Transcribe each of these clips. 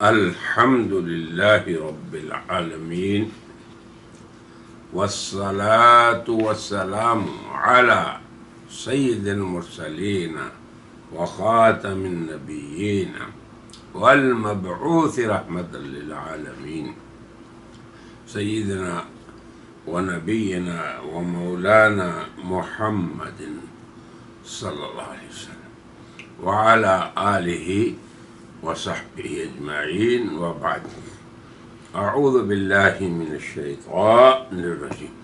الحمد لله رب العالمين، والصلاة والسلام على سيد المرسلين وخاتم النبيين والمبعوث رحمة للعالمين سيدنا ونبينا ومولانا محمد صلى الله عليه وسلم وعلى آله وصحبه أجمعين، وبعد. أعوذ بالله من الشيطان الرجيم.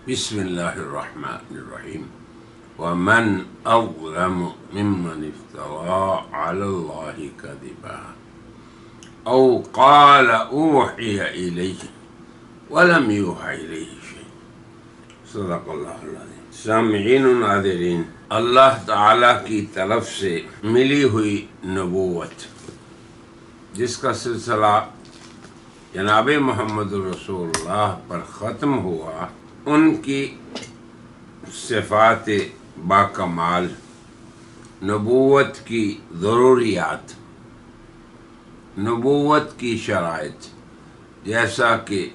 بسم الله الرحمن الرحيم. ومن أظلم ممن افترى على الله كذبا أو قال أوحي إليه ولم يوحى إليه شيء. صدق اللہ العظیم. سامعین و ناظرین، اللہ تعالیٰ کی طرف سے ملی ہوئی نبوت جس کا سلسلہ جناب محمد رسول اللہ پر ختم ہوا، ان کی صفات باکمال، نبوت کی ضروریات، نبوت کی شرائط، جیسا کہ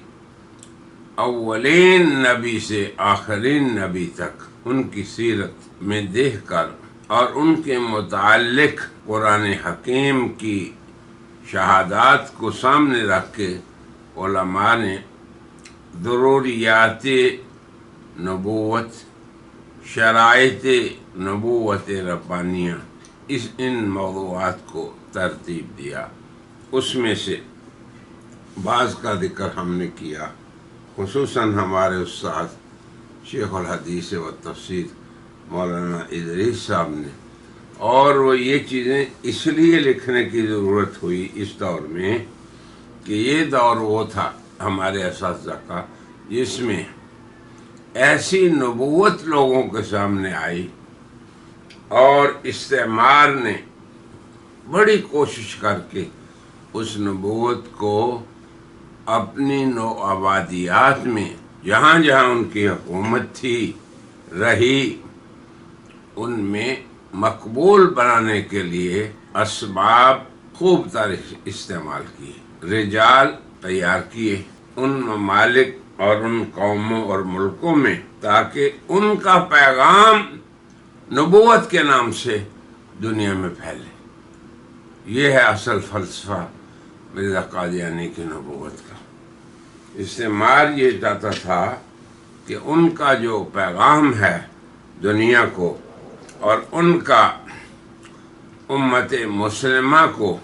اولین نبی سے آخرین نبی تک ان کی سیرت میں دیکھ کر اور ان کے متعلق قرآن حکیم کی شہادات کو سامنے رکھ کے علماء نے ضروریات نبوت، شرائط نبوت ربانیہ، ان موضوعات کو ترتیب دیا. اس میں سے بعض کا ذکر ہم نے کیا، خصوصاً ہمارے استاد شیخ الحدیث و تفسیر مولانا ادریس صاحب نے، اور وہ یہ چیزیں اس لیے لکھنے کی ضرورت ہوئی اس دور میں کہ یہ دور وہ تھا ہمارے اساتذہ کا جس میں ایسی نبوت لوگوں کے سامنے آئی اور استعمار نے بڑی کوشش کر کے اس نبوت کو اپنی نو آبادیات میں جہاں جہاں ان کی حکومت تھی رہی، ان میں مقبول بنانے کے لیے اسباب خوب طرح استعمال کیے، رجال تیار کیے ان ممالک اور ان قوموں اور ملکوں میں، تاکہ ان کا پیغام نبوت کے نام سے دنیا میں پھیلے. یہ ہے اصل فلسفہ مرزا قادیانی کی نبوت کا. استعمار یہ چاہتا تھا کہ ان کا جو پیغام ہے دنیا کو اور ان کا امت مسلمہ کو،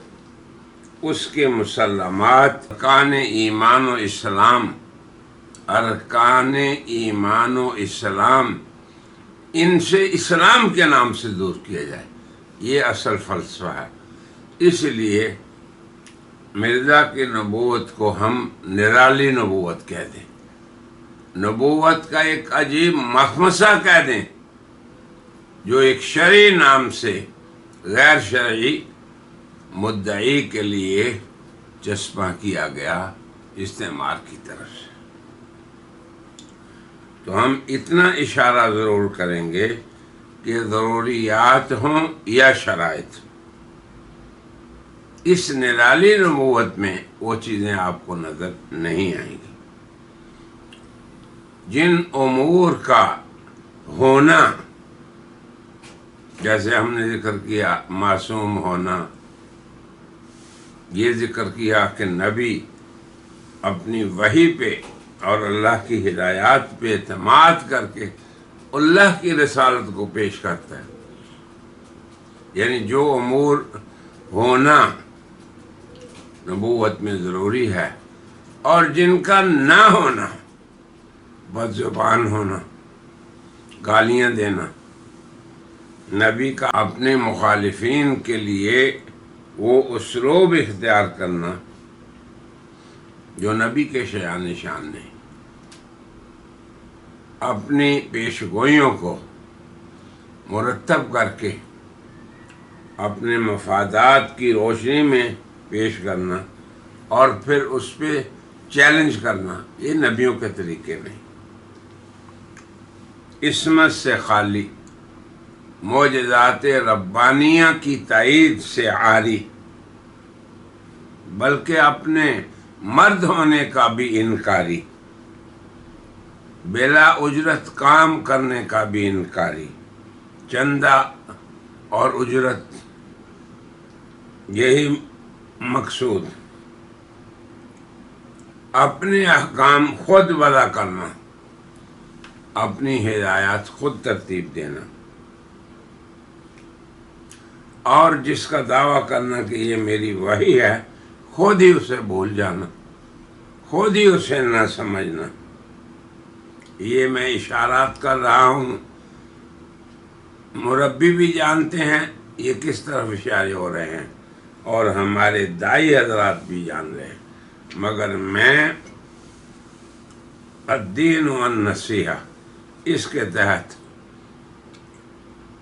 اس کے مسلمات، ارکان ایمان و اسلام، ارکان ایمان و اسلام، ان سے اسلام کے نام سے دور کیا جائے. یہ اصل فلسفہ ہے. اس لیے مرزا کی نبوت کو ہم نرالی نبوت کہہ دیں، نبوت کا ایک عجیب مخمصہ کہہ دیں، جو ایک شرعی نام سے غیر شرعی مدعی کے لیے چسپاں کیا گیا استعمار کی طرف سے. تو ہم اتنا اشارہ ضرور کریں گے کہ ضروریات ہوں یا شرائط، اس نرالی نبوت میں وہ چیزیں آپ کو نظر نہیں آئیں گی. جن امور کا ہونا، جیسے ہم نے ذکر کیا معصوم ہونا، یہ ذکر کیا کہ نبی اپنی وحی پہ اور اللہ کی ہدایات پہ اعتماد کر کے اللہ کی رسالت کو پیش کرتا ہے. یعنی جو امور ہونا نبوت میں ضروری ہے، اور جن کا نہ ہونا، بد زبان ہونا، گالیاں دینا، نبی کا اپنے مخالفین کے لیے وہ اسلوب اختیار کرنا جو نبی کے شایان شان نہیں، اپنی پیشگوئیوں کو مرتب کر کے اپنے مفادات کی روشنی میں پیش کرنا اور پھر اس پہ چیلنج کرنا، یہ نبیوں کے طریقے نہیں. عصمت سے خالی، معجزات ربانیہ کی تائید سے عاری، بلکہ اپنے مرد ہونے کا بھی انکاری، بلا اجرت کام کرنے کا بھی انکاری، چندہ اور اجرت یہی مقصود، اپنے احکام خود وضع کرنا، اپنی ہدایات خود ترتیب دینا، اور جس کا دعویٰ کرنا کہ یہ میری وحی ہے خود ہی اسے بھول جانا، خود ہی اسے نہ سمجھنا۔ یہ میں اشارات کر رہا ہوں، مربی بھی جانتے ہیں یہ کس طرف اشارے ہو رہے ہیں، اور ہمارے دائی حضرات بھی جان رہے ہیں، مگر میں الدین والنصیحہ اس کے تحت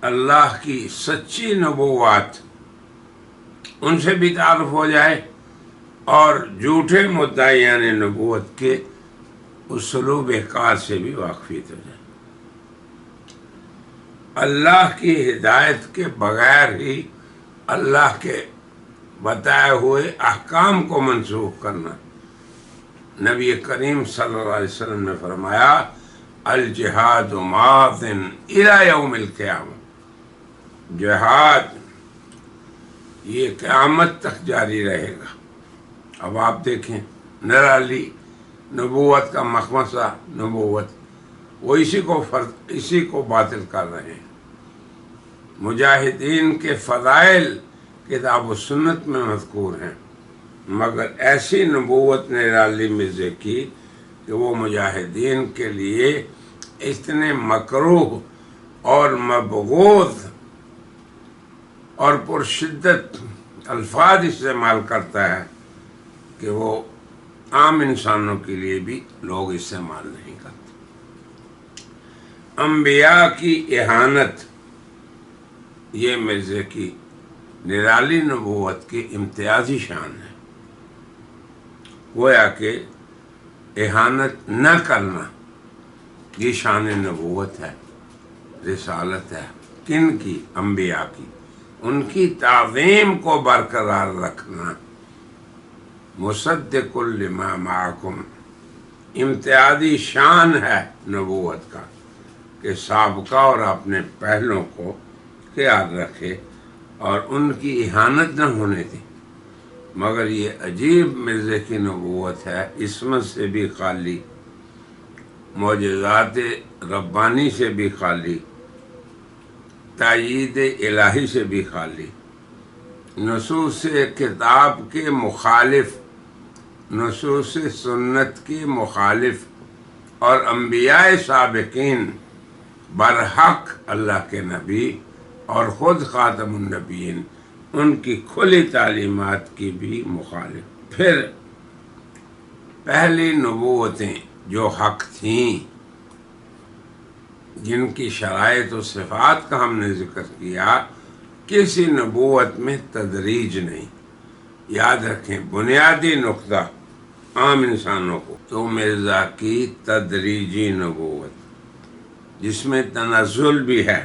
اللہ کی سچی نبوات ان سے بھی تعارف ہو جائے اور جھوٹے مدعیان نبوت کے اسلوب کار سے بھی واقفیت ہو جائے۔ اللہ کی ہدایت کے بغیر ہی اللہ کے بتائے ہوئے احکام کو منسوخ کرنا۔ نبی کریم صلی اللہ علیہ وسلم نے فرمایا الجہاد ماض الی یوم القیامہ، جہاد یہ قیامت تک جاری رہے گا۔ اب آپ دیکھیں نرالی نبوت کا مخمصہ نبوت، وہ اسی کو باطل کر رہے ہیں۔ مجاہدین کے فضائل کتاب و سنت میں مذکور ہیں، مگر ایسی نبوت نرالی مرزا کی کہ وہ مجاہدین کے لیے اتنے مکروہ اور مبغوض اور پرشدت الفاظ استعمال کرتا ہے کہ وہ عام انسانوں کے لیے بھی لوگ استعمال نہیں کرتے۔ انبیاء کی اہانت یہ مرزا کی نرالی نبوت کی امتیازی شان ہے۔ گویا کہ اہانت نہ کرنا یہ شان نبوت ہے، رسالت ہے۔ کن کی؟ انبیاء کی، ان کی تعظیم کو برقرار رکھنا۔ مصدق لما معکم امتیازی شان ہے نبوت کا کہ سابقہ اور اپنے پہلوں کو خیال رکھے اور ان کی اہانت نہ ہونے دے۔ مگر یہ عجیب مرزا کی نبوت ہے، عصمت سے بھی خالی، معجزات ربانی سے بھی خالی، تائید الہی سے بھی خالی، نصوص کتاب کے مخالف، نصوص سنت کی مخالف، اور انبیاء سابقین برحق اللہ کے نبی اور خود خاتم النبیین ان کی کھلی تعلیمات کی بھی مخالف۔ پھر پہلی نبوتیں جو حق تھیں، جن کی شرائط و صفات کا ہم نے ذکر کیا، کسی نبوت میں تدریج نہیں۔ یاد رکھیں بنیادی نقطہ عام انسانوں کو، تو مرزا کی تدریجی نبوت جس میں تنزل بھی ہے،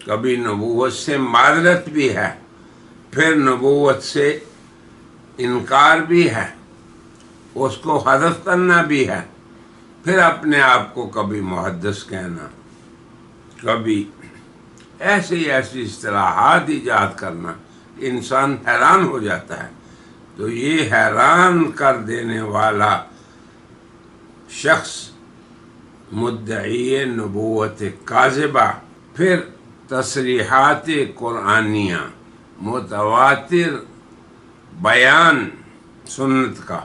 کبھی نبوت سے معذرت بھی ہے، پھر نبوت سے انکار بھی ہے، اس کو حذف کرنا بھی ہے، پھر اپنے آپ کو کبھی محدث کہنا، کبھی ایسی اصطلاحات ایجاد کرنا، انسان حیران ہو جاتا ہے۔ تو یہ حیران کر دینے والا شخص مدعی نبوت کاذبہ، پھر تصریحات قرآنیہ، متواتر بیان سنت کا،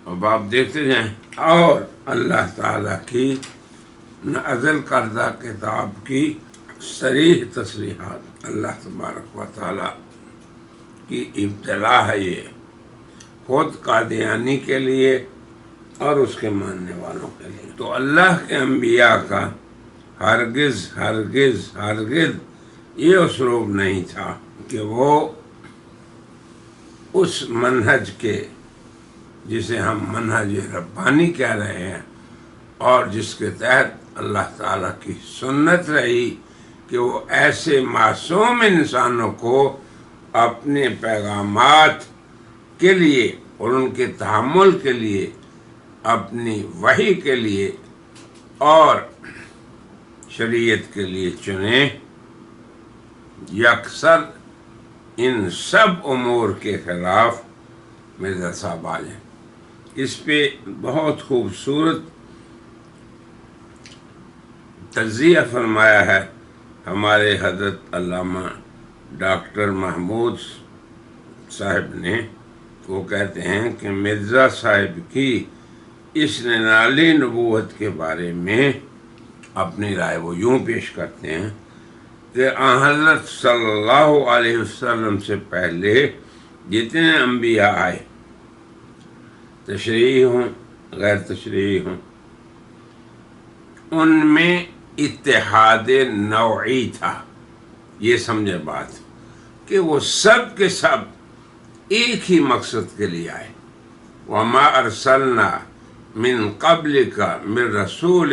اب آپ دیکھتے جائیں، اور اللہ تعالیٰ کی نازل کردہ کتاب کی صریح تصریحات۔ اللہ تبارک و تعالیٰ کی ابتلا ہے یہ، خود قادیانی کے لیے اور اس کے ماننے والوں کے لیے۔ تو اللہ کے انبیاء کا ہرگز ہرگز ہرگز یہ اسلوب نہیں تھا کہ وہ اس منہج کے، جسے ہم منہج ربانی کہہ رہے ہیں، اور جس کے تحت اللہ تعالیٰ کی سنت رہی کہ وہ ایسے معصوم انسانوں کو اپنے پیغامات کے لیے اور ان کے تحمل کے لیے، اپنی وحی کے لیے اور شریعت کے لیے چنیں، یکسر ان سب امور کے خلاف مرزا صاحب آ جائیں۔ اس پہ بہت خوبصورت تجزیہ فرمایا ہے ہمارے حضرت علامہ ڈاکٹر محمود صاحب نے۔ وہ کہتے ہیں کہ مرزا صاحب کی اس نرالی نبوت کے بارے میں اپنی رائے وہ یوں پیش کرتے ہیں کہ حضرت صلی اللہ علیہ وسلم سے پہلے جتنے انبیاء آئے، تشریعی ہوں غیر تشریعی ہوں، ان میں اتحاد نوعی تھا۔ یہ سمجھے بات کہ وہ سب کے سب ایک ہی مقصد کے لیے آئے۔ وما ارسلنا من قبلک من رسول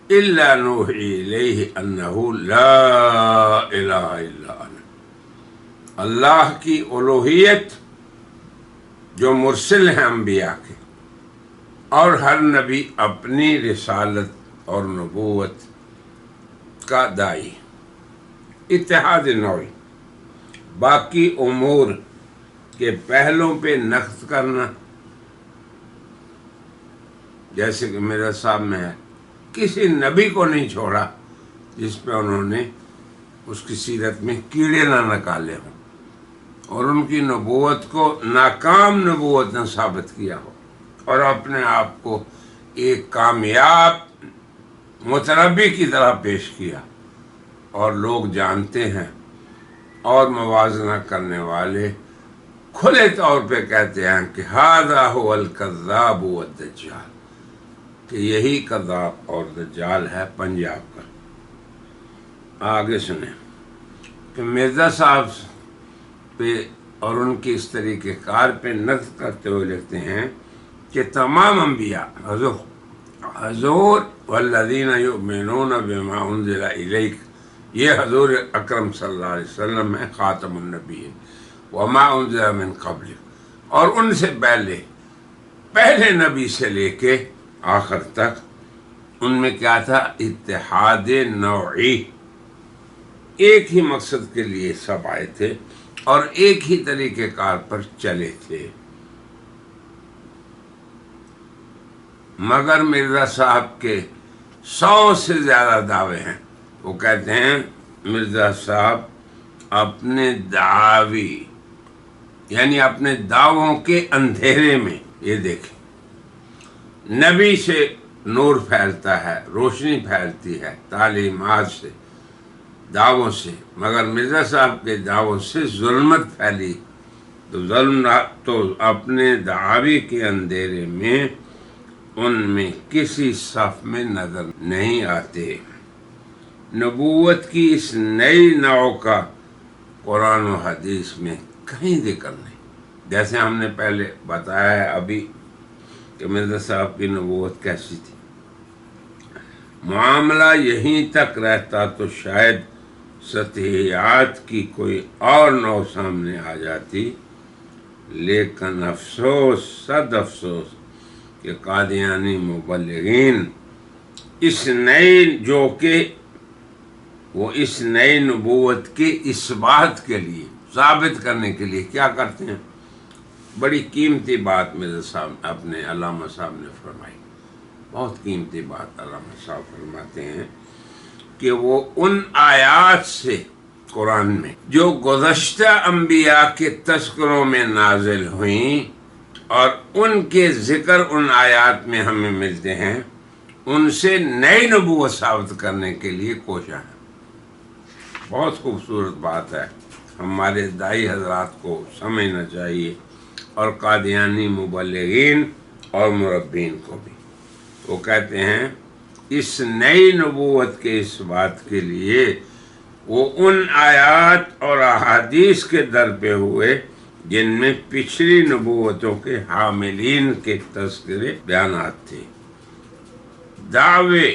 الا نوحی الیہ انہ لا الہ الا انا۔ اللہ کی الوہیت جو مرسل ہیں انبیاء کے، اور ہر نبی اپنی رسالت اور نبوت کا داعی، اتحاد نوعی۔ باقی امور کے پہلوں پہ نقد کرنا، جیسے کہ میرے صاحب میں ہے، کسی نبی کو نہیں چھوڑا جس پہ انہوں نے اس کی سیرت میں کیڑے نہ نکالے ہوں اور ان کی نبوت کو ناکام نبوت نے ثابت کیا ہو، اور اپنے آپ کو ایک کامیاب متنبی کی طرح پیش کیا، اور لوگ جانتے ہیں اور موازنہ کرنے والے کھلے طور پہ کہتے ہیں کہ ھذا ھو الکذاب والدجال، کہ یہی کذاب اور دجال ہے پنجاب کا۔ آگے سنیں کہ مرزا صاحب پہ اور ان کی اس طریقہ کار پہ نقد کرتے ہوئے لکھتے ہیں کہ تمام انبیاء حضور والذین یؤمنون بما انزل الیک، یہ حضور اکرم صلی اللہ علیہ وسلم ہے، خاتم النبی ہے، وما انزل من قبل، اور ان سے پہلے نبی سے لے کے آخر تک ان میں کیا تھا؟ اتحاد نوعی، ایک ہی مقصد کے لیے سب آئے تھے اور ایک ہی طریقہ کار پر چلے تھے۔ مگر مرزا صاحب کے 100 سے زیادہ دعوے ہیں۔ وہ کہتے ہیں مرزا صاحب اپنے دعوی یعنی اپنے دعووں کے اندھیرے میں، یہ دیکھیں، نبی سے نور پھیلتا ہے، روشنی پھیلتی ہے تعلیمات سے، دعووں سے، مگر مرزا صاحب کے دعووں سے ظلمت پھیلی، تو اپنے دعوی کے اندھیرے میں ان میں کسی صف میں نظر نہیں آتے۔ نبوت کی اس نئی نوع کا قرآن و حدیث میں کہیں ذکر نہیں، جیسے ہم نے پہلے بتایا ہے ابھی کہ مرزا صاحب کی نبوت کیسی تھی۔ معاملہ یہیں تک رہتا تو شاید سطحیات کی کوئی اور نوع سامنے آ جاتی، لیکن افسوس، صد افسوس کہ قادیانی مبلغین اس نئی نبوت کے اثبات کے لیے، ثابت کرنے کے لیے کیا کرتے ہیں؟ بڑی قیمتی بات مرزا صاحب اپنے علامہ صاحب نے فرمائی، بہت قیمتی بات علامہ صاحب فرماتے ہیں کہ وہ ان آیات سے قرآن میں جو گزشتہ انبیاء کے تذکروں میں نازل ہوئیں اور ان کے ذکر ان آیات میں ہمیں ملتے ہیں، ان سے نئی نبوت ثابت کرنے کے لیے کوشاں ہے۔ بہت خوبصورت بات ہے، ہمارے دائی حضرات کو سمجھنا چاہیے، اور قادیانی مبلغین اور مربین کو بھی۔ وہ کہتے ہیں اس نئی نبوت کے اس بات کے لیے وہ ان آیات اور احادیث کے در پہ ہوئے جن میں پچھلی نبوتوں کے حاملین کے تذکرے بیانات تھے۔ دعوے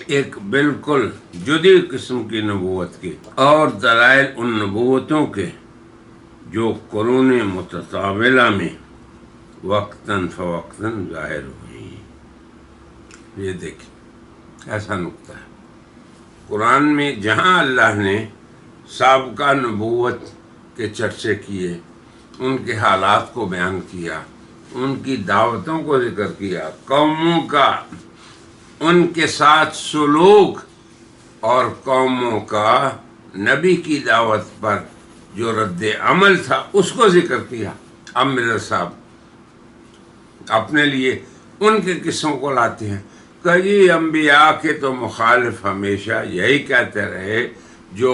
ایک بالکل جدی قسم کی نبوت کے اور دلائل ان نبوتوں کے جو قرون متطاولہ میں وقتاً فوقتاً ظاہر ہوئی۔ یہ دیکھیں ایسا نقطہ ہے قرآن میں، جہاں اللہ نے سابقہ نبوت کے چرچے کیے، ان کے حالات کو بیان کیا، ان کی دعوتوں کو ذکر کیا، قوموں کا ان کے ساتھ سلوک اور قوموں کا نبی کی دعوت پر جو رد عمل تھا اس کو ذکر کیا۔ اب مرزا صاحب اپنے لیے ان کے قصوں کو لاتے ہیں کہ جی انبیاء کے تو مخالف ہمیشہ یہی کہتے رہے جو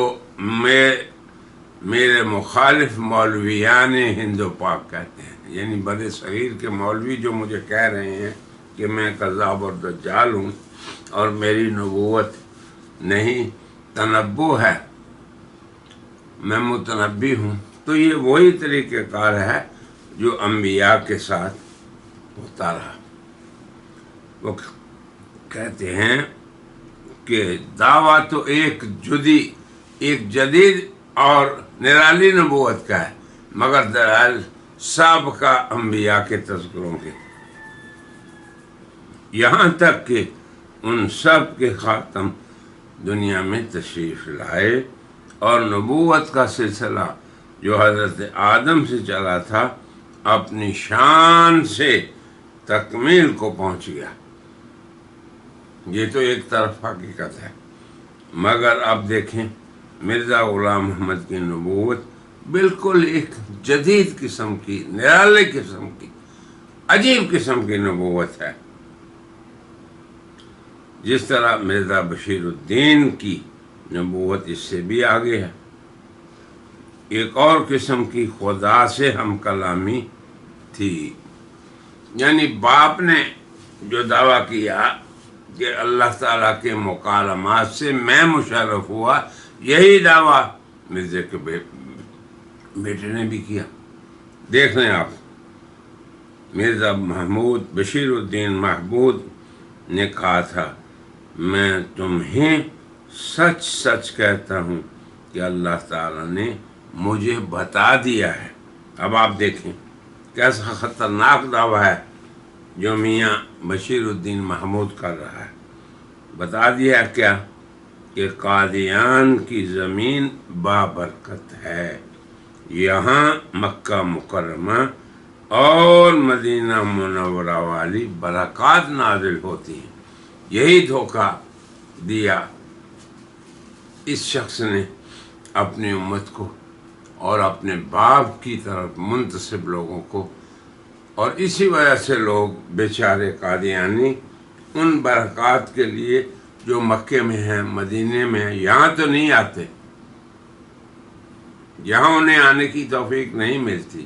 میرے مخالف مولویان ہند و پاک کہتے ہیں، یعنی بر صغیر کے مولوی جو مجھے کہہ رہے ہیں کہ میں کذاب اور دجال ہوں اور میری نبوت نہیں تنبؤ ہے، میں متنبی ہوں، تو یہ وہی طریقہ کار ہے جو انبیاء کے ساتھ ہوتا رہا۔ وہ کہتے ہیں کہ دعویٰ تو ایک جدید اور نرالی نبوت کا ہے، مگر دلائل سابقہ انبیاء کے تذکروں کے، یہاں تک کہ ان سب کے خاتم دنیا میں تشریف لائے اور نبوت کا سلسلہ جو حضرت آدم سے چلا تھا اپنی شان سے تکمیل کو پہنچ گیا۔ یہ تو ایک طرف حقیقت ہے، مگر اب دیکھیں مرزا غلام محمد کی نبوت بالکل ایک جدید قسم کی، نرالے قسم کی، عجیب قسم کی نبوت ہے۔ جس طرح مرزا بشیر الدین کی نبوت اس سے بھی آگے ہے، ایک اور قسم کی خدا سے ہم کلامی تھی، یعنی باپ نے جو دعویٰ کیا کہ اللہ تعالیٰ کے مکالمات سے میں مشرف ہوا، یہی دعویٰ مرزا کے بیٹے نے بھی کیا۔ دیکھ لیں آپ، مرزا محمود بشیر الدین محمود نے کہا تھا میں تمہیں سچ سچ کہتا ہوں کہ اللہ تعالیٰ نے مجھے بتا دیا ہے۔ اب آپ دیکھیں کیسا خطرناک دعویٰ ہے جو میاں بشیر الدین محمود کر رہا ہے۔ بتا دیا کیا کہ قادیان کی زمین بابرکت ہے، یہاں مکہ مکرمہ اور مدینہ منورہ والی برکات نازل ہوتی ہیں۔ یہی دھوکہ دیا اس شخص نے اپنی امت کو اور اپنے باپ کی طرف منتسب لوگوں کو، اور اسی وجہ سے لوگ بیچارے قادیانی ان برکات کے لیے جو مکے میں ہیں، مدینے میں ہیں، یہاں تو نہیں آتے، یہاں انہیں آنے کی توفیق نہیں ملتی،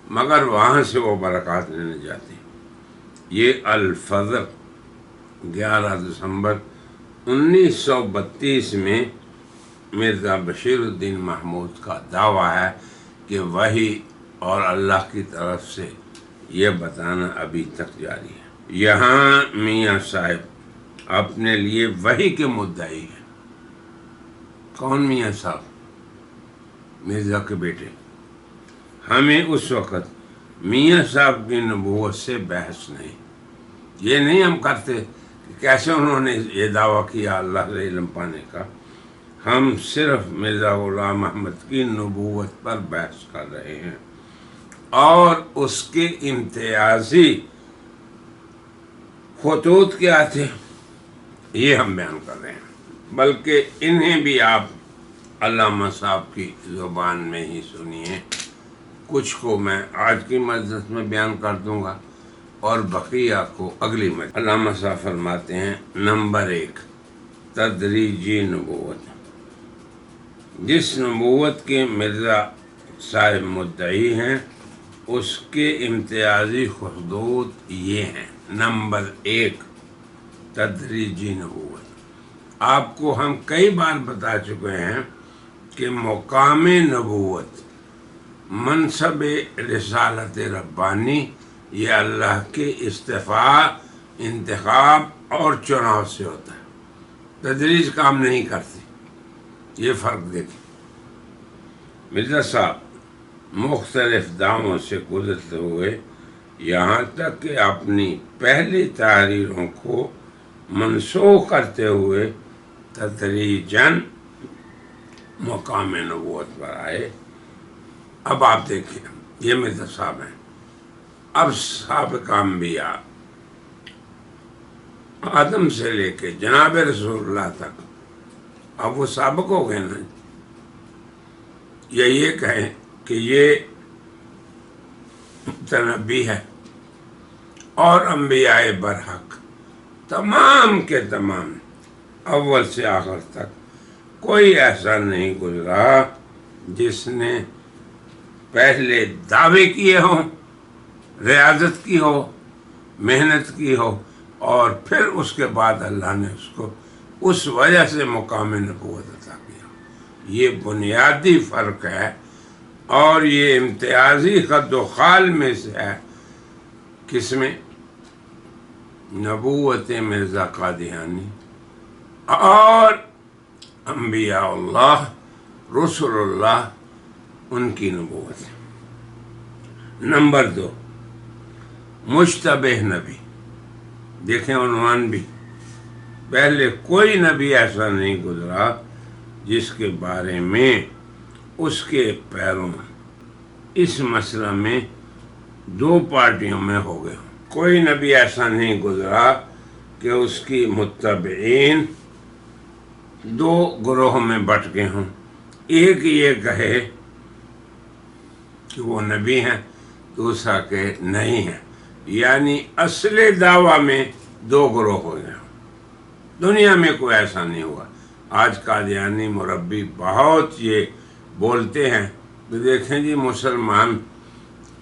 مگر وہاں سے وہ برکات لینے جاتے ہیں۔ یہ الفجر 11 دسمبر 1932 میں مرزا بشیر الدین محمود کا دعویٰ ہے کہ وحی اور اللہ کی طرف سے یہ بتانا ابھی تک جاری ہے۔ یہاں میاں صاحب اپنے لیے وحی کے مدعی ہیں۔ کون میاں صاحب؟ مرزا کے بیٹے۔ ہمیں اس وقت میاں صاحب کی نبوت سے بحث نہیں، یہ نہیں ہم کرتے کہ کیسے انہوں نے یہ دعویٰ کیا اللہ سے علم پانے کا، ہم صرف مرزا غلام احمد کی نبوت پر بحث کر رہے ہیں اور اس کے امتیازی خطوط کیا تھے یہ ہم بیان کر رہے ہیں، بلکہ انہیں بھی آپ علامہ صاحب کی زبان میں ہی سنیے۔ کچھ کو میں آج کی مجلس میں بیان کر دوں گا اور بقیہ کو اگلی مجلس۔ علامہ صاحب فرماتے ہیں، نمبر 1، تدریجی نبوت۔ جس نبوت کے مرزا صاحب مدعی ہیں اس کے امتیازی خطوط یہ ہیں۔ نمبر 1، تدریجی نبوت۔ آپ کو ہم کئی بار بتا چکے ہیں کہ مقام نبوت، منصب رسالت ربانی، یہ اللہ کے استفاع، انتخاب اور چناؤ سے ہوتا ہے، تدریج کام نہیں کرتی۔ یہ فرق دیکھیں۔ مرزا صاحب مختلف داموں سے گزرتے ہوئے یہاں تک کہ اپنی پہلی تحریروں کو منسوخ کرتے ہوئے تدریجاً مقام نبوت پر آئے۔ اب آپ دیکھیں، یہ مرزا صاحب ہیں۔ اب سابق انبیاء آدم سے لے کے جناب رسول اللہ تک، اب وہ سابق ہو گئے نا، یا یہ کہیں کہ یہ متنبی ہے، اور انبیاء برحق تمام کے تمام اول سے آخر تک کوئی ایسا نہیں گزرا جس نے پہلے دعوے کیے ہوں، ریاضت کی ہو، محنت کی ہو، اور پھر اس کے بعد اللہ نے اس کو اس وجہ سے مقام نبوت عطا کیا۔ یہ بنیادی فرق ہے، اور یہ امتیازی خد و خال میں سے ہے۔ کس میں؟ نبوت مرزا قادیانی اور انبیاء اللہ رسول اللہ، ان کی نبوت ہے۔ نمبر 2، مشتبہ نبی۔ دیکھیں عنوان بھی، پہلے کوئی نبی ایسا نہیں گزرا جس کے بارے میں اس کے پیروں اس مسئلہ میں دو پارٹیوں میں ہو گئے ہوں۔ کوئی نبی ایسا نہیں گزرا کہ اس کی متبعین دو گروہوں میں بٹ گئے ہوں۔ ایک یہ کہے کہ وہ نبی ہیں، دوسرا کہ نہیں ہے، یعنی اصل دعویٰ میں دو گروہ ہو گئے ہوں۔ دنیا میں کوئی ایسا نہیں ہوا۔ آج قادیانی مربی بہت یہ بولتے ہیں کہ دیکھیں جی مسلمان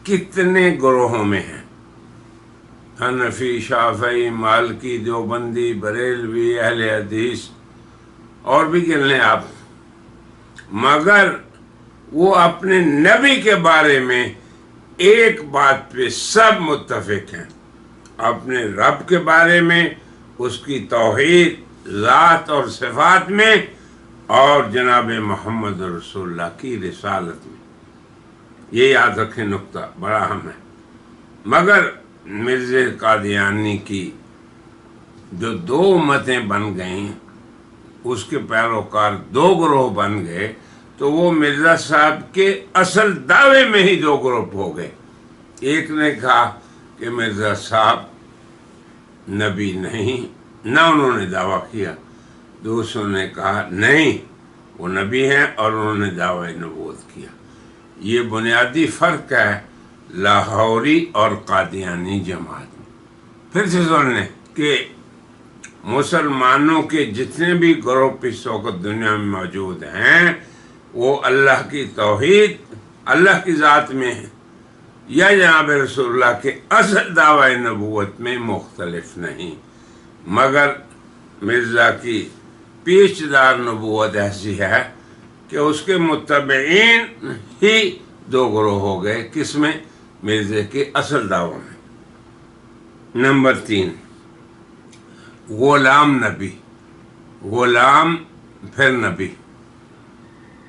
کتنے گروہوں میں ہیں، حنفی، شافعی، مالکی، دیوبندی، بریلوی، اہل حدیث، اور بھی گن لیں آپ، مگر وہ اپنے نبی کے بارے میں ایک بات پہ سب متفق ہیں، اپنے رب کے بارے میں، اس کی توحید، ذات اور صفات میں، اور جناب محمد رسول اللہ کی رسالت میں۔ یہ یاد رکھیں، نقطہ بڑا اہم ہے۔ مگر مرزا قادیانی کی جو دو امتیں بن گئیں، اس کے پیروکار دو گروہ بن گئے، تو وہ مرزا صاحب کے اصل دعوے میں ہی دو گروپ ہو گئے۔ ایک نے کہا کہ مرزا صاحب نبی نہیں، نہ انہوں نے دعویٰ کیا۔ دوسروں نے کہا نہیں، وہ نبی ہیں، اور انہوں نے دعوی نبوت کیا۔ یہ بنیادی فرق ہے لاہوری اور قادیانی جماعت میں۔ پھر سے سن لیں کہ مسلمانوں کے جتنے بھی گروپ اس وقت دنیا میں موجود ہیں، وہ اللہ کی توحید، اللہ کی ذات میں ہیں، یا جناب رسول اللہ کے اصل دعوی نبوت میں مختلف نہیں۔ مگر مرزا کی پیچدار نبوت ایسی ہے کہ اس کے متبعین ہی دو گروہ ہو گئے۔ کس میں؟ مرزا کے اصل دعووں میں۔ نمبر 3، غلام نبی۔ غلام پھر نبی۔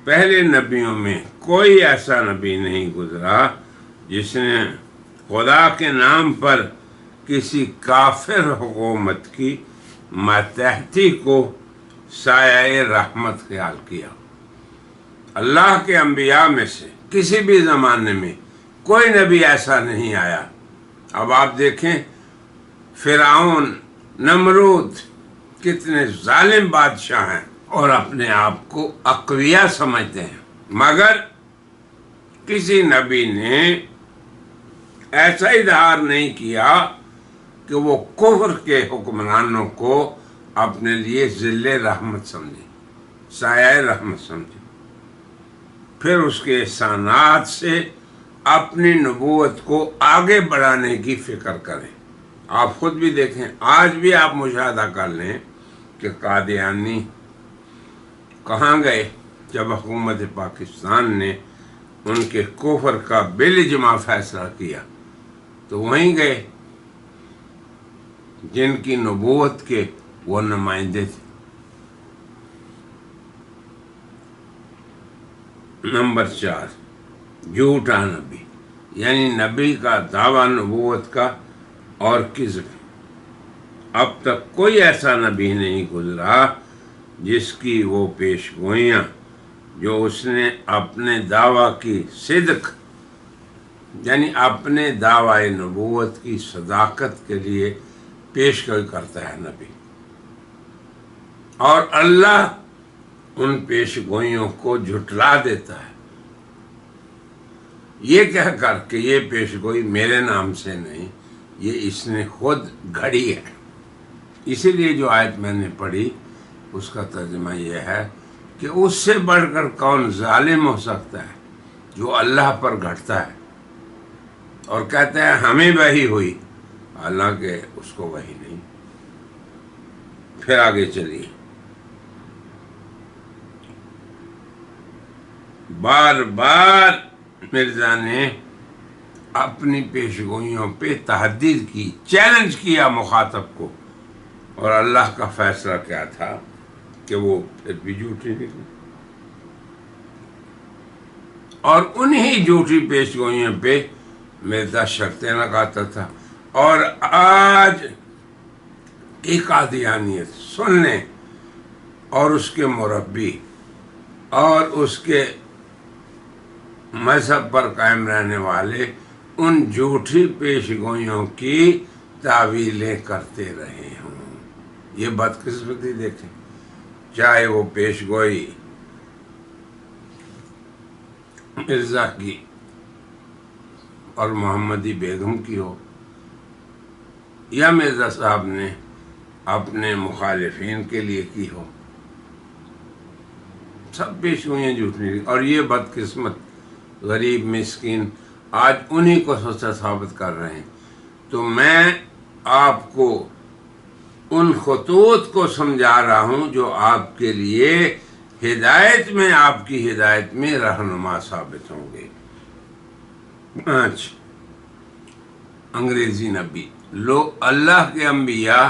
پہلے نبیوں میں کوئی ایسا نبی نہیں گزرا جس نے خدا کے نام پر کسی کافر حکومت کی ماتحتی کو سایہ رحمت خیال کیا۔ اللہ کے انبیاء میں سے کسی بھی زمانے میں کوئی نبی ایسا نہیں آیا۔ اب آپ دیکھیں فرعون، نمرود کتنے ظالم بادشاہ ہیں، اور اپنے آپ کو اقویاء سمجھتے ہیں، مگر کسی نبی نے ایسا اظہار نہیں کیا کہ وہ کفر کے حکمرانوں کو اپنے لیے ذل رحمت سمجھے، سایہ رحمت سمجھے، پھر اس کے احسانات سے اپنی نبوت کو آگے بڑھانے کی فکر کریں۔ آپ خود بھی دیکھیں، آج بھی آپ مشاہدہ کر لیں کہ قادیانی کہاں گئے جب حکومت پاکستان نے ان کے کفر کا بالاجماع فیصلہ کیا، تو وہیں گئے جن کی نبوت کے وہ نمائندے تھے۔ نمبر 4، جھوٹا نبی، یعنی نبی کا دعویٰ نبوت کا اور کذب۔ اب تک کوئی ایسا نبی نہیں گزرا جس کی وہ پیش گوئیاں جو اس نے اپنے دعویٰ کی صدق، یعنی اپنے دعوی نبوت کی صداقت کے لیے پیش گوئی کرتا ہے نبی، اور اللہ ان پیش گوئیوں کو جھٹلا دیتا ہے، یہ کہہ کر کہ یہ پیش گوئی میرے نام سے نہیں، یہ اس نے خود گھڑی ہے۔ اسی لیے جو آیت میں نے پڑھی اس کا ترجمہ یہ ہے کہ اس سے بڑھ کر کون ظالم ہو سکتا ہے جو اللہ پر گھٹتا ہے اور کہتا ہے ہمیں وحی ہوئی، حالانکہ اس کو وحی نہیں۔ پھر آگے چلیے، بار بار مرزا نے اپنی پیشگوئیوں پہ تحدید کی، چیلنج کیا مخاطب کو، اور اللہ کا فیصلہ کیا تھا کہ وہ پھر بھی جھوٹی نکلی، اور انہی جھوٹی پیشگوئیوں پہ مرزا شرطیں لگاتا تھا۔ اور آج کی قادیانیت سن لیں، اور اس کے مربی اور اس کے مذہب پر قائم رہنے والے ان جھوٹی پیشگوئیوں کی تعویلیں کرتے رہے ہوں۔ یہ بدقسمتی دیکھیں، چاہے وہ پیشگوئی مرزا کی اور محمدی بیگم کی ہو، یا مرزا صاحب نے اپنے مخالفین کے لیے کی ہو، سب پیشگوئیاں جھوٹ نکلی۔ اور یہ بدقسمت غریب مسکین آج انہی کو سچا ثابت کر رہے ہیں۔ تو میں آپ کو ان خطوط کو سمجھا رہا ہوں جو آپ کے لیے ہدایت میں، آپ کی ہدایت میں رہنما ثابت ہوں گے۔ 5، انگریزی نبی۔ لوگ اللہ کے انبیاء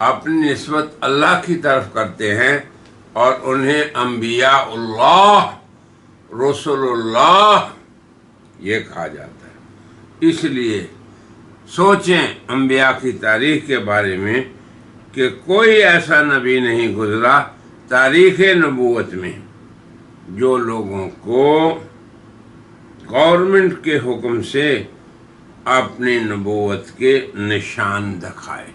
اپنی نسبت اللہ کی طرف کرتے ہیں اور انہیں انبیاء اللہ، رسول اللہ یہ کہا جاتا ہے۔ اس لیے سوچیں انبیاء کی تاریخ کے بارے میں کہ کوئی ایسا نبی نہیں گزرا تاریخ نبوت میں جو لوگوں کو گورنمنٹ کے حکم سے اپنی نبوت کے نشان دکھائے۔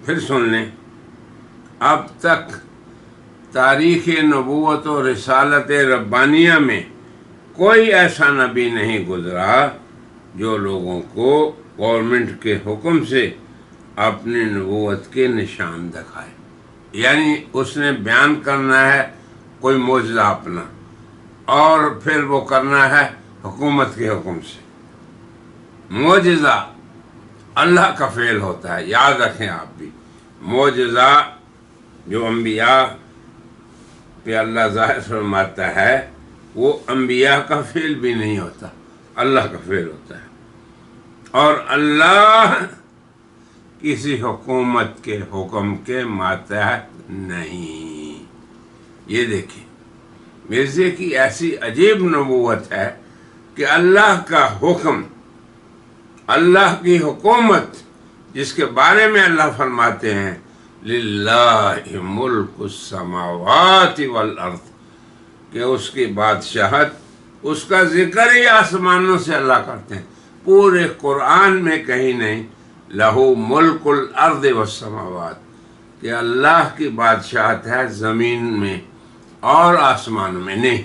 پھر سن لیں، اب تک تاریخ نبوت و رسالت ربانیہ میں کوئی ایسا نبی نہیں گزرا جو لوگوں کو گورنمنٹ کے حکم سے اپنی نبوت کے نشان دکھائے، یعنی اس نے بیان کرنا ہے کوئی معجزہ اپنا، اور پھر وہ کرنا ہے حکومت کے حکم سے۔ معجزہ اللہ کا فعل ہوتا ہے، یاد رکھیں آپ بھی۔ معجزہ جو انبیاء پہ اللہ ظاہر فرماتا ہے وہ انبیاء کا فعل بھی نہیں ہوتا، اللہ کا فعل ہوتا ہے۔ اور اللہ کسی حکومت کے حکم کے ماتحت نہیں۔ یہ دیکھیں، مرزے کی ایسی عجیب نبوت ہے کہ اللہ کا حکم، اللہ کی حکومت، جس کے بارے میں اللہ فرماتے ہیں للہ ملک السماوات والارض، کہ اس کی بادشاہت، اس کا ذکر ہی آسمانوں سے اللہ کرتے ہیں۔ پورے قرآن میں کہیں نہیں لہو ملک الارض والسماوات، کہ اللہ کی بادشاہت ہے زمین میں اور آسمانوں میں، نہیں۔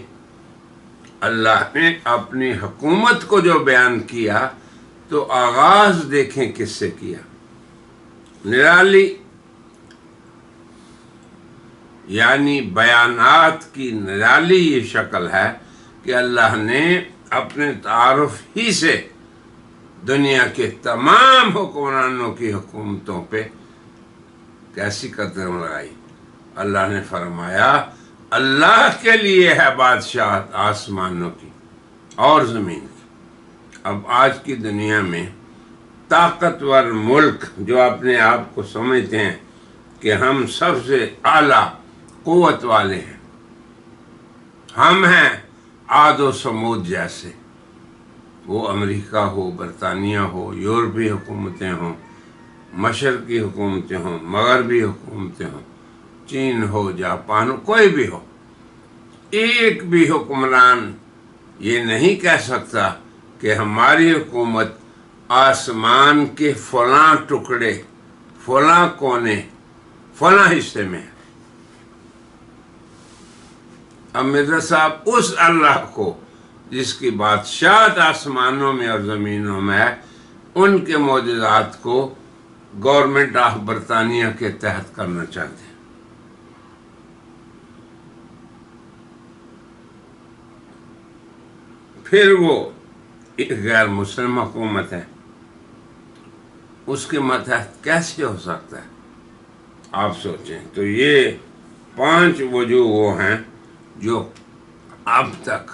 اللہ نے اپنی حکومت کو جو بیان کیا تو آغاز دیکھیں کس سے کیا۔ نرالی، یعنی بیانات کی نرالی یہ شکل ہے کہ اللہ نے اپنے تعارف ہی سے دنیا کے تمام حکمرانوں کی حکومتوں پہ کیسی قدر لگائی۔ اللہ نے فرمایا اللہ کے لیے ہے بادشاہت آسمانوں کی اور زمین کی۔ اب آج کی دنیا میں طاقتور ملک جو اپنے آپ کو سمجھتے ہیں کہ ہم سب سے اعلیٰ قوت والے ہیں، ہم ہیں عاد و سمود جیسے، وہ امریکہ ہو، برطانیہ ہو، یورپی حکومتیں ہوں، مشرقی حکومتیں ہوں، مغربی حکومتیں ہوں، چین ہو، جاپان ہو، کوئی بھی ہو، ایک بھی حکمران یہ نہیں کہہ سکتا کہ ہماری حکومت آسمان کے فلاں ٹکڑے، فلاں کونے، فلاں حصے میں ہے۔ اب مرزا صاحب اس اللہ کو جس کی بادشاہت آسمانوں میں اور زمینوں میں ہے، ان کے معجزات کو گورنمنٹ آف برطانیہ کے تحت کرنا چاہتے ہیں۔ پھر وہ ایک غیر مسلم حکومت ہے، اس کے ماتحت کیسے ہو سکتا ہے؟ آپ سوچیں۔ تو یہ 5 وجوہ وہ ہیں جو اب تک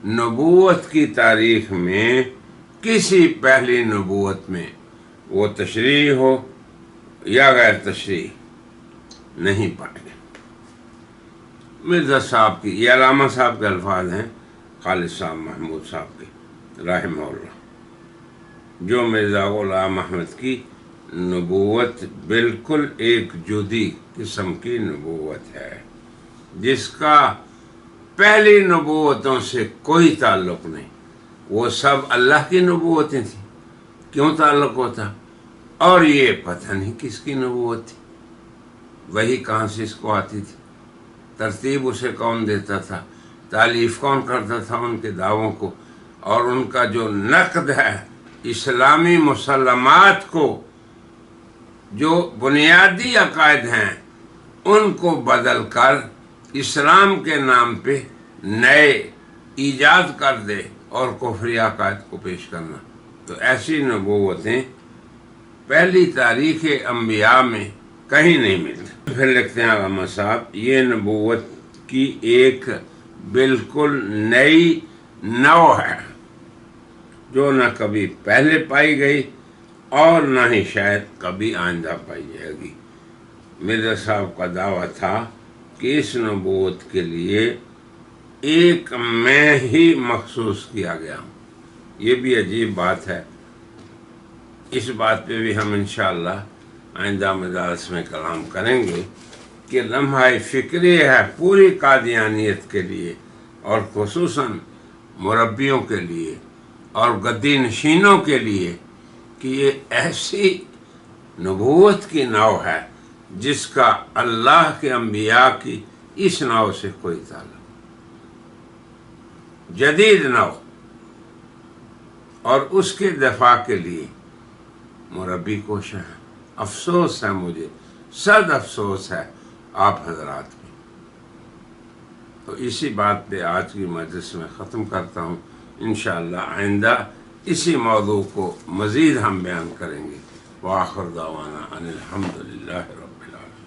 نبوت کی تاریخ میں کسی پہلی نبوت میں، وہ تشریح ہو یا غیر تشریح، نہیں پائے گئے۔ مرزا صاحب کی، یہ علامہ صاحب کے الفاظ ہیں، خالد صاحب محمود صاحب کے رحمہ اللہ، جو مرزا غلام احمد کی نبوت بالکل ایک جدی قسم کی نبوت ہے، جس کا پہلی نبوتوں سے کوئی تعلق نہیں۔ وہ سب اللہ کی نبوتیں تھیں، کیوں تعلق ہوتا؟ اور یہ پتہ نہیں کس کی نبوت تھی، وہی کہاں سے اس کو آتی تھی، ترتیب اسے کون دیتا تھا، تالیف کون کرتا تھا ان کے دعووں کو، اور ان کا جو نقد ہے اسلامی مسلمات کو، جو بنیادی عقائد ہیں ان کو بدل کر اسلام کے نام پہ نئے ایجاد کر دے اور کفری عقائد کو پیش کرنا، تو ایسی نبوتیں پہلی تاریخ انبیاء میں کہیں نہیں ملتی۔ پھر لکھتے ہیں علامہ صاحب، یہ نبوت کی ایک بالکل نئی نو ہے جو نہ کبھی پہلے پائی گئی اور نہ ہی شاید کبھی آئندہ پائی جائے گی۔ مرزا صاحب کا دعویٰ تھا کہ اس نبوت کے لیے ایک میں ہی مخصوص کیا گیا ہوں۔ یہ بھی عجیب بات ہے، اس بات پہ بھی ہم انشاءاللہ آئندہ مجالس میں کلام کریں گے کہ لمحہ فکری ہے پوری قادیانیت کے لیے، اور خصوصاً مربیوں کے لیے اور گدی نشینوں کے لیے، کہ یہ ایسی نبوت کی نو ہے جس کا اللہ کے انبیاء کی اس نو سے کوئی تعلق، جدید نو، اور اس کے دفاع کے لیے مربی کوشاں ہیں۔ افسوس ہے، مجھے سخت افسوس ہے آپ حضرات کی۔ تو اسی بات پہ آج کی مجلس میں ختم کرتا ہوں، انشاءاللہ آئندہ اسی موضوع کو مزید ہم بیان کریں گے۔ وآخر دعوانا ان الحمدللہ۔